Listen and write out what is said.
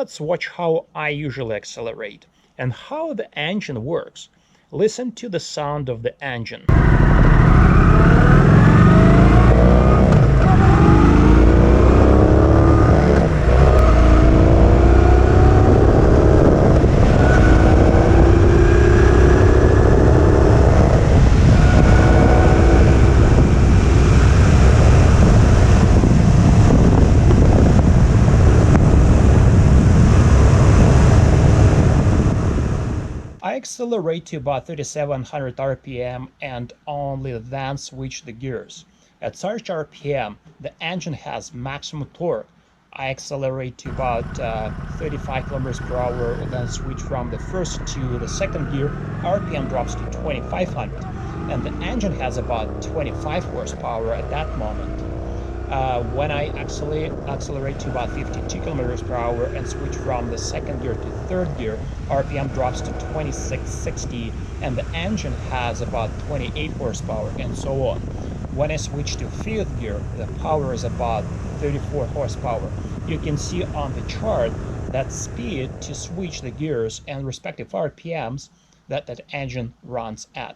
let's watch how I usually accelerate and how the engine works. Listen to the sound of the engine. I accelerate to about 3700 RPM and only then switch the gears. At such RPM, the engine has maximum torque. I accelerate to about 35 km per hour, then switch from the first to the second gear. RPM drops to 2500, and the engine has about 25 horsepower at that moment. When I accelerate to about 52 km per hour and switch from the second gear to third gear, RPM drops to 2660 and the engine has about 28 horsepower, and so on. When I switch to fifth gear, the power is about 34 horsepower. You can see on the chart that speed to switch the gears and respective RPMs that engine runs at.